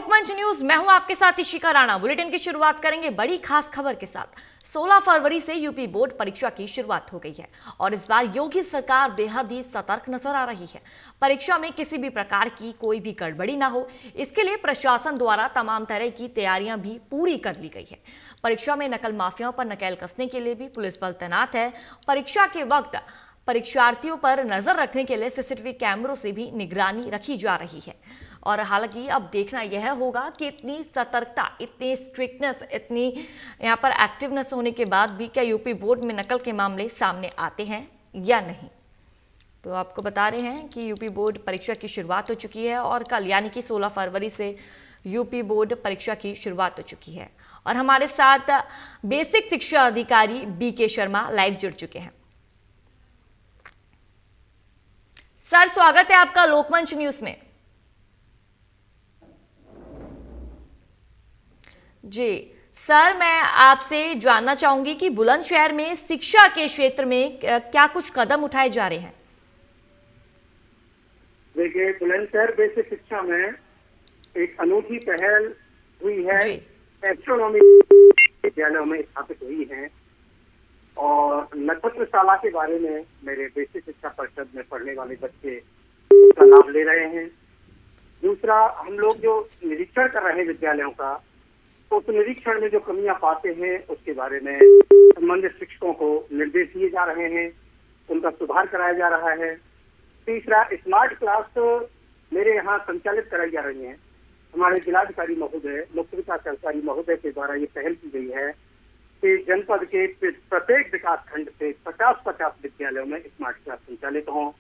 लोकमंच news, मैं हूं आपके साथ इशिका राणा। बुलेटिन की शुरुआत करेंगे बड़ी खास खबर के साथ। 16 फरवरी से यूपी बोर्ड परीक्षा की शुरुआत हो गई है और इस बार योगी सरकार बेहद ही सतर्क नजर आ रही है। परीक्षा में किसी भी प्रकार की कोई भी गड़बड़ी ना हो, इसके लिए प्रशासन द्वारा तमाम तरह की तैयारियां भी पूरी कर ली गई है। परीक्षा में नकल माफियाओं पर नकेल कसने के लिए भी पुलिस बल तैनात है। परीक्षा के वक्त परीक्षार्थियों पर नजर रखने के लिए सीसीटीवी कैमरों से भी निगरानी रखी जा रही है। और हालांकि अब देखना यह होगा कि इतनी सतर्कता, इतनी स्ट्रिक्टनेस, इतनी यहाँ पर एक्टिवनेस होने के बाद भी क्या यूपी बोर्ड में नकल के मामले सामने आते हैं या नहीं। तो आपको बता रहे हैं कि यूपी बोर्ड परीक्षा की शुरुआत हो चुकी है और कल यानी कि 16 फरवरी से यूपी बोर्ड परीक्षा की शुरुआत हो चुकी है। और हमारे साथ बेसिक शिक्षा अधिकारी BK शर्मा लाइव जुड़ चुके हैं। सर, स्वागत है आपका लोकमंच न्यूज में। जी सर, मैं आपसे जानना चाहूंगी कि बुलंदशहर में शिक्षा के क्षेत्र में क्या कुछ कदम उठाए जा रहे हैं। देखिए, बुलंदशहर बेसिक शिक्षा में एक अनूठी पहल हुई है। एस्ट्रोनॉमी विद्यालयों में स्थापित हुई है और नक्षत्रशाला के बारे में मेरे बेसिक शिक्षा परिषद में पढ़ने वाले बच्चे उसका लाभ ले रहे हैं। दूसरा, हम लोग जो निरीक्षण कर रहे हैं विद्यालयों का, उस निरीक्षण में जो कमियां पाते हैं उसके बारे में संबंधित शिक्षकों को निर्देश दिए जा रहे हैं, उनका सुधार कराया जा रहा है। तीसरा, स्मार्ट क्लास मेरे यहाँ संचालित कराई जा रही है। हमारे जिलाधिकारी महोदय, मुख्य विकास अधिकारी महोदय के द्वारा ये पहल की गई है कि जनपद के प्रत्येक विकास खंड से 50-50 विद्यालयों में स्मार्ट क्लास संचालित हों।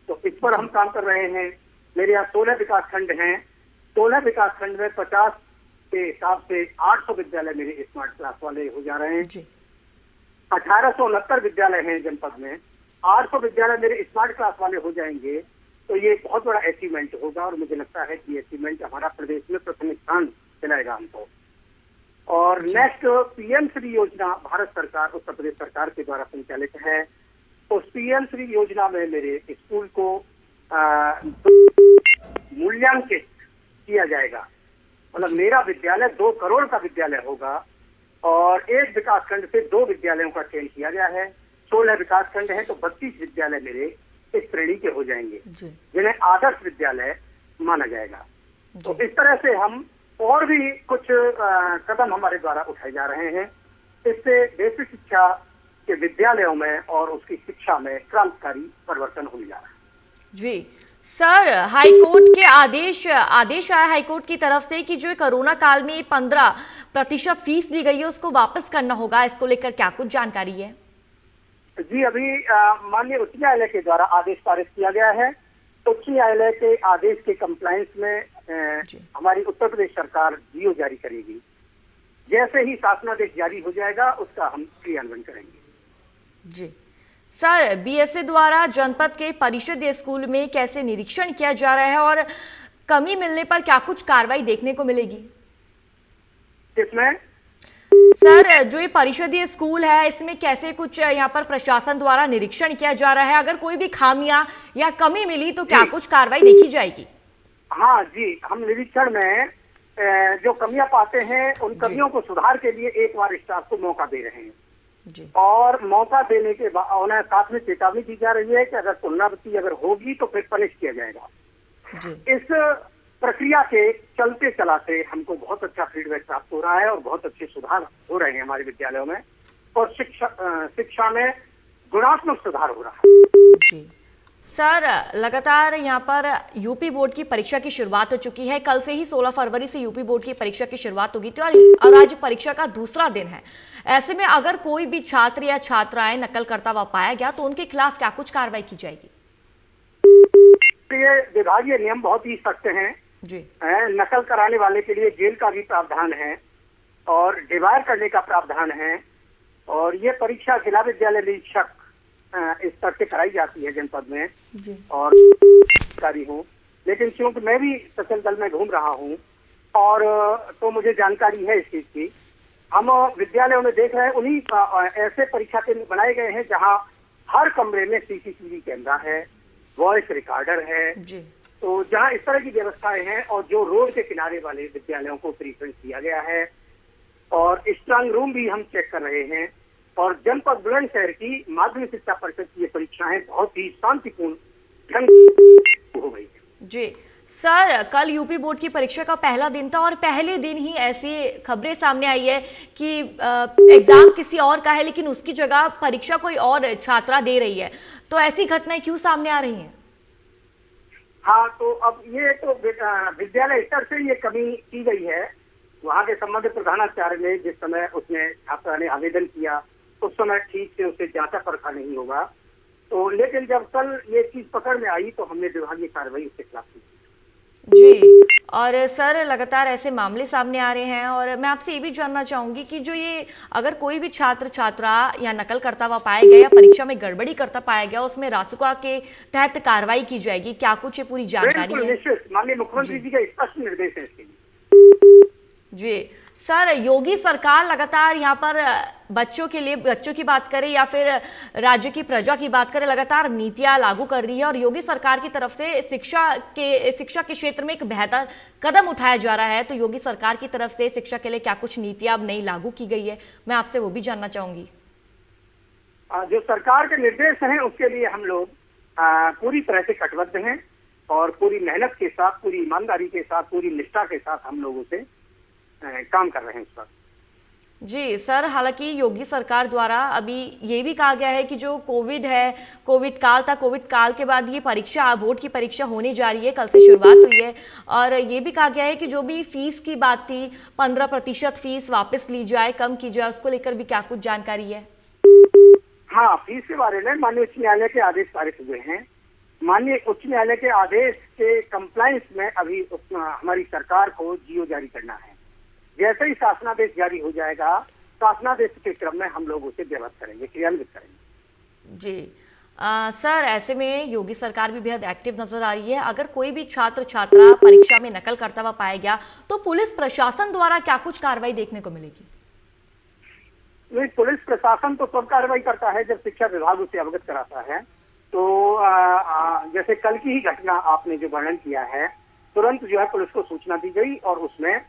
तो इस पर हम काम कर रहे हैं। मेरे यहाँ 16 विकास खंड हैं। 16 विकास खंड में 50 के हिसाब से 800 विद्यालय मेरे स्मार्ट क्लास वाले हो जा रहे हैं। 1869 विद्यालय हैं जनपद में, 800 विद्यालय मेरे स्मार्ट क्लास वाले हो जाएंगे तो ये बहुत बड़ा अचीवमेंट होगा और मुझे लगता है कि अचीवमेंट हमारा प्रदेश में प्रथम स्थान दिलाएगा हमको। और नेक्स्ट PM श्री योजना भारत सरकार, उत्तर प्रदेश सरकार के द्वारा संचालित है। उस PM श्री योजना में मेरे स्कूल को मूल्यांकित किया जाएगा। मतलब मेरा विद्यालय 2 करोड़ का विद्यालय होगा और एक विकास खंड से 2 विद्यालयों का चयन किया गया है। 16 विकास खंड है तो 32 विद्यालय मेरे इस श्रेणी के हो जाएंगे जिन्हें आदर्श विद्यालय माना जाएगा। तो इस तरह से हम और भी कुछ कदम हमारे द्वारा उठाए जा रहे हैं। इससे बेसिक शिक्षा के विद्यालयों में और उसकी शिक्षा में क्रांतिकारी परिवर्तन होने जा रहा है। जी सर, हाईकोर्ट के आदेश आया हाईकोर्ट की तरफ से कि जो कोरोना काल में 15% फीस ली गई है उसको वापस करना होगा। इसको लेकर क्या कुछ जानकारी है? जी, अभी माननीय उच्च न्यायालय के द्वारा आदेश पारित किया गया है। उच्च न्यायालय के आदेश के कंप्लायंस में हमारी उत्तर प्रदेश सरकार जीओ जारी करेगी। जैसे ही शासनादेश जारी हो जाएगा उसका हम क्रियान्वयन करेंगे। जी सर, BSA द्वारा जनपद के परिषदीय स्कूल में कैसे निरीक्षण किया जा रहा है और कमी मिलने पर क्या कुछ कार्रवाई देखने को मिलेगी? इसमें सर, जो ये परिषदीय स्कूल है इसमें कैसे कुछ यहाँ पर प्रशासन द्वारा निरीक्षण किया जा रहा है? अगर कोई भी खामियां या कमी मिली तो क्या कुछ कार्रवाई देखी जाएगी? हाँ जी, हम निरीक्षण में जो कमियां पाते हैं उन कमियों को सुधार के लिए एक बार स्टाफ को मौका दे रहे हैं और मौका देने के बाद उन्हें साथ में चेतावनी दी जा रही है कि अगर पुनरावृत्ति अगर होगी तो फिर पनिश किया जाएगा। इस प्रक्रिया के चलते चलाते हमको बहुत अच्छा फीडबैक प्राप्त हो रहा है और बहुत अच्छे सुधार हो रहे हैं हमारे विद्यालयों में और शिक्षा में गुणात्मक सुधार हो रहा है। जी सर, लगातार यहाँ पर यूपी बोर्ड की परीक्षा की शुरुआत हो चुकी है। कल से ही 16 फरवरी से यूपी बोर्ड की परीक्षा की शुरुआत होगी थी और आज परीक्षा का दूसरा दिन है। ऐसे में अगर कोई भी छात्र या छात्राएं नकल करता हुआ पाया गया तो उनके खिलाफ क्या कुछ कार्रवाई की जाएगी? ये विभागीय नियम बहुत ही सख्त हैं जी। नकल कराने वाले के लिए जेल का भी प्रावधान है और डिवायर करने का प्रावधान है और ये परीक्षा जिला विद्यालय निरीक्षक इस तरह से कराई जाती है जनपद में जी। और अधिकारी हूँ, लेकिन क्योंकि मैं भी सशस्त्र दल में घूम रहा हूँ और तो मुझे जानकारी है इस चीज की। हम विद्यालयों में देख रहे हैं उन्हीं ऐसे परीक्षा केंद्र बनाए गए हैं जहाँ हर कमरे में CCTV कैमरा है, वॉइस रिकॉर्डर है जी। तो जहां इस तरह की व्यवस्थाएं हैं और जो रोड के किनारे वाले विद्यालयों को प्रीफरेंस दिया गया है, और स्ट्रांग रूम भी हम चेक कर रहे हैं, और जनपद बुलंदशहर की माध्यमिक शिक्षा परिषद की ये परीक्षाएं बहुत ही शांतिपूर्ण ढंग से हो गई है। जी सर, कल यूपी बोर्ड की परीक्षा का पहला दिन था और पहले दिन ही ऐसी खबरें सामने आई है कि एग्जाम किसी और का है लेकिन उसकी जगह परीक्षा कोई और छात्रा दे रही है। तो ऐसी घटनाएं क्यों सामने आ रही हैं? हाँ, तो अब ये तो विद्यालय स्तर से ये कमी की गई है। वहाँ के संबंधित प्रधानाचार्य ने जिस समय उसने छात्रा ने आवेदन किया उस समय ठीक से उसे जांचा परखा नहीं होगा। तो लेकिन जब कल ये चीज पकड़ में आई तो हमने विभागीय कार्रवाई उसके खिलाफ की। जी, और सर लगातार ऐसे मामले सामने आ रहे हैं और मैं आपसे ये भी जानना चाहूंगी कि जो ये अगर कोई भी छात्र छात्रा या नकल करता हुआ पाया गया या परीक्षा में गड़बड़ी करता पाया गया, उसमें रासुका के तहत कार्रवाई की जाएगी, क्या कुछ ये पूरी जानकारी है? निश्चित, माननीय मुख्यमंत्री जी का स्पष्ट निर्देश है इसके लिए। जी सर, योगी सरकार लगातार यहाँ पर बच्चों के लिए, बच्चों की बात करें या फिर राज्य की प्रजा की बात करें, लगातार नीतियां लागू कर रही है और योगी सरकार की तरफ से शिक्षा के क्षेत्र में एक बेहतर कदम उठाया जा रहा है। तो योगी सरकार की तरफ से शिक्षा के लिए क्या कुछ नीतियां अब नई लागू की गई है, मैं आपसे वो भी जानना चाहूंगी। जो सरकार के निर्देश हैं उसके लिए हम लोग पूरी तरह से कटिबद्ध हैं और पूरी मेहनत के साथ, पूरी ईमानदारी के साथ, पूरी निष्ठा के साथ हम लोग उसे काम कर रहे हैं उस पर। जी सर, हालांकि योगी सरकार द्वारा अभी ये भी कहा गया है कि जो कोविड है, कोविड काल था, कोविड काल के बाद ये परीक्षा, बोर्ड की परीक्षा होने जा रही है, कल से शुरुआत हुई है और ये भी कहा गया है कि जो भी फीस की बात थी 15% फीस वापस ली जाए, कम की जाए, उसको लेकर भी क्या कुछ जानकारी है? हाँ, फीस के बारे में माननीय उच्च न्यायालय के आदेश पारित हुए हैं। माननीय उच्च न्यायालय के आदेश के कंप्लायंस में अभी हमारी सरकार को जीओ जारी करना है। जैसे ही शासनादेश जारी हो जाएगा, शासनादेश के क्रम में हम लोग उसे व्यवहार करेंगे, क्रियान्वित करेंगे। जी सर, ऐसे में योगी सरकार भी बेहद एक्टिव नजर आ रही है। अगर कोई भी छात्र छात्रा परीक्षा में नकल करता हुआ पाया गया तो पुलिस प्रशासन द्वारा क्या कुछ कार्रवाई देखने को मिलेगी? नहीं, पुलिस प्रशासन तो तब कार्रवाई करता है जब शिक्षा विभाग उसे अवगत कराता है। तो जैसे कल की ही घटना आपने जो वर्णन किया है, तुरंत जो है पुलिस को सूचना दी गई और उसमें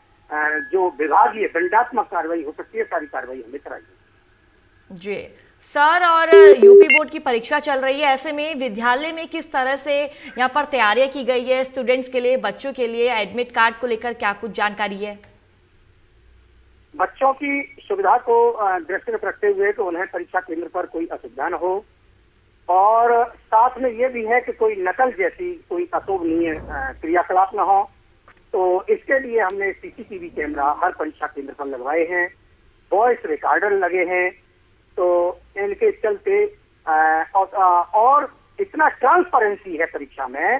जो विभागीय दंडात्मक कार्रवाई हो सकती है, सारी कार्रवाई हमने कराई है। जी सर, और यूपी बोर्ड की परीक्षा चल रही है, ऐसे में विद्यालय में किस तरह से यहाँ पर तैयारियां की गई है स्टूडेंट्स के लिए, बच्चों के लिए एडमिट कार्ड को लेकर क्या कुछ जानकारी है? बच्चों की सुविधा को दृष्टि में रखते हुए तो उन्हें परीक्षा केंद्र पर कोई असुविधा न हो और साथ में ये भी है कि कोई नकल जैसी कोई अशोभनीय क्रियाकलाप न हो। तो इसके लिए हमने सीसीटीवी कैमरा हर परीक्षा केंद्र पर लगवाए हैं, वॉइस रिकॉर्डर लगे हैं। तो इनके चलते और इतना ट्रांसपेरेंसी है परीक्षा में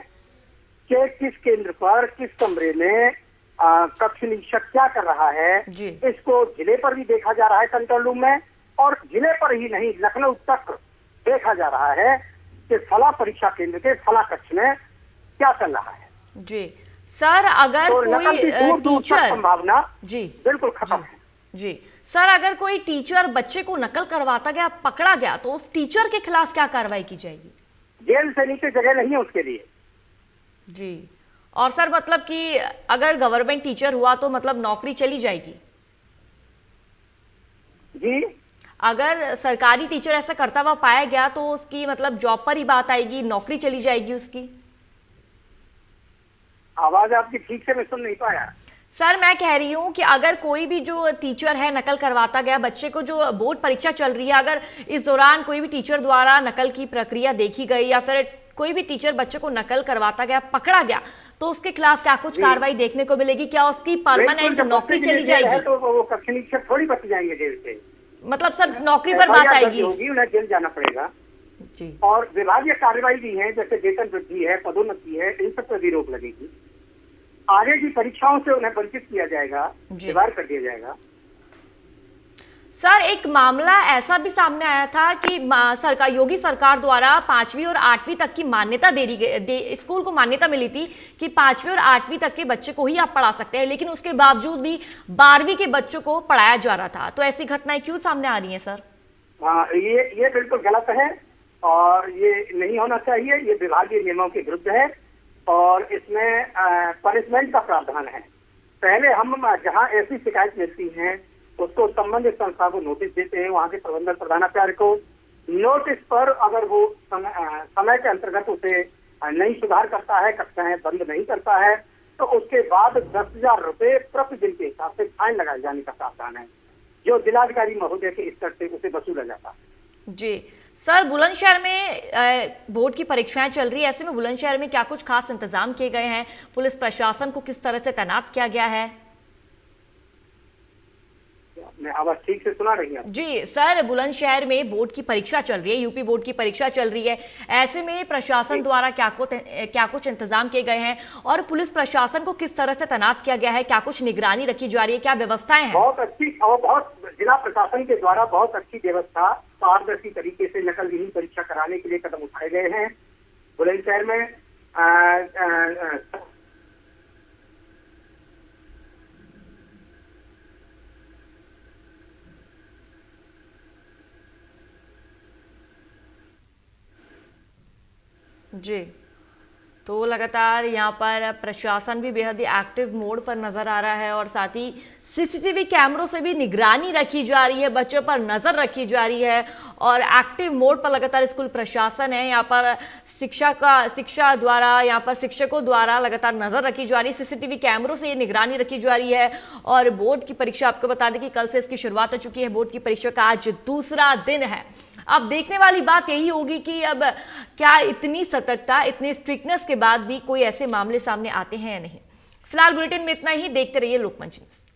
कि किस केंद्र पर, किस कमरे में कक्ष निरीक्षक क्या कर रहा है, इसको जिले पर भी देखा जा रहा है कंट्रोल रूम में, और जिले पर ही नहीं लखनऊ तक देखा जा रहा है कि फला परीक्षा केंद्र के फला कक्ष में क्या चल रहा है। जी सर, अगर तो कोई टीचर, संभावना जी बिल्कुल खत्म है। जी सर, अगर कोई टीचर बच्चे को नकल करवाता गया, पकड़ा गया, तो उस टीचर के खिलाफ क्या कार्रवाई की जाएगी? जेल से नीचे जगह नहीं है उसके लिए। जी, और सर मतलब कि अगर गवर्नमेंट टीचर हुआ तो मतलब नौकरी चली जाएगी? जी, अगर सरकारी टीचर ऐसा करता हुआ पाया गया तो उसकी मतलब जॉब पर ही बात आएगी, नौकरी चली जाएगी उसकी? आवाज आपकी ठीक से मैं सुन नहीं पाया। सर मैं कह रही हूँ कि अगर कोई भी जो टीचर है नकल करवाता गया बच्चे को, जो बोर्ड परीक्षा चल रही है, अगर इस दौरान कोई भी टीचर द्वारा नकल की प्रक्रिया देखी गई या फिर कोई भी टीचर बच्चे को नकल करवाता गया, पकड़ा गया, तो उसके खिलाफ क्या कुछ कार्रवाई देखने को मिलेगी? क्या उसकी परमानेंट नौकरी चली जाएगी? तो वो कक्ष निरीक्षक थोड़ी बच जाएंगे जेल से, मतलब सब नौकरी पर बात आएगी, उन्हें जेल जाना पड़ेगा। जी, और विभागीय कार्रवाई भी है, जैसे वेतन वृद्धि है, पदोन्नति है, इन सब पर भी रोक लगेगी। आगे की परीक्षाओं से उन्हें वंचित किया जाएगा, दीवार कर दिया जाएगा। सर एक मामला ऐसा भी सामने आया था कि सरकार, योगी सरकार द्वारा 5वीं और 8वीं तक की मान्यता दे दी गई, स्कूल को मान्यता मिली थी कि 5वीं और 8वीं तक के बच्चे को ही आप पढ़ा सकते हैं, लेकिन उसके बावजूद भी 12वीं के बच्चों को पढ़ाया जा रहा था। तो ऐसी घटनाएं क्यों सामने आ रही हैं सर? ये बिल्कुल गलत है और ये नहीं होना चाहिए। ये विभागीय नियमों के विरुद्ध है और इसमें पनिशमेंट का प्रावधान है। पहले हम जहां ऐसी शिकायत मिलती है उसको संबंधित संस्था को नोटिस देते हैं, वहां के प्रबंधक प्रधानाचार्य को। नोटिस पर अगर वो समय के अंतर्गत उसे नहीं सुधार करता है, कक्षाएं बंद नहीं करता है, तो उसके बाद 10,000 रुपए प्रतिदिन के हिसाब से फाइन लगाए जाने का प्रावधान है, जो जिलाधिकारी महोदय के स्तर से उसे वसूला जाता है। जी सर, बुलंदशहर में बोर्ड की परीक्षाएं चल रही है, ऐसे में बुलंदशहर में क्या कुछ खास इंतजाम किए गए हैं? पुलिस प्रशासन को किस तरह से तैनात किया गया है? मैं आवाज ठीक से सुना रही हूँ? जी सर, बुलंदशहर में बोर्ड की परीक्षा चल रही है, यूपी बोर्ड की परीक्षा चल रही है, ऐसे में प्रशासन द्वारा क्या कुछ इंतजाम किए गए हैं और पुलिस प्रशासन को किस तरह से तैनात किया गया है? क्या कुछ निगरानी रखी जा रही है? क्या व्यवस्थाएं हैं? बहुत अच्छी और बहुत जिला प्रशासन के द्वारा बहुत अच्छी व्यवस्था, पारदर्शी तरीके से नकल विहीन परीक्षा कराने के लिए कदम उठाए गए हैं। बुलंदशहर में जी, तो लगातार यहाँ पर प्रशासन भी बेहद ही एक्टिव मोड पर नजर आ रहा है और साथ ही सीसीटीवी कैमरों से भी निगरानी रखी जा रही है, बच्चों पर नजर रखी जा रही है और एक्टिव मोड पर लगातार स्कूल प्रशासन है। यहाँ पर शिक्षा द्वारा, यहाँ पर शिक्षकों द्वारा लगातार नजर रखी जा रही है, सीसीटीवी कैमरों से ये निगरानी रखी जा रही है। और बोर्ड की परीक्षा, आपको बता दें कि कल से इसकी शुरुआत हो चुकी है। बोर्ड की परीक्षा का आज दूसरा दिन है। अब देखने वाली बात यही होगी कि अब क्या इतनी सतर्कता, इतनी स्ट्रिक्टनेस के बाद भी कोई ऐसे मामले सामने आते हैं या नहीं। फिलहाल बुलेटिन में इतना ही। देखते रहिए लोकमंच न्यूज़।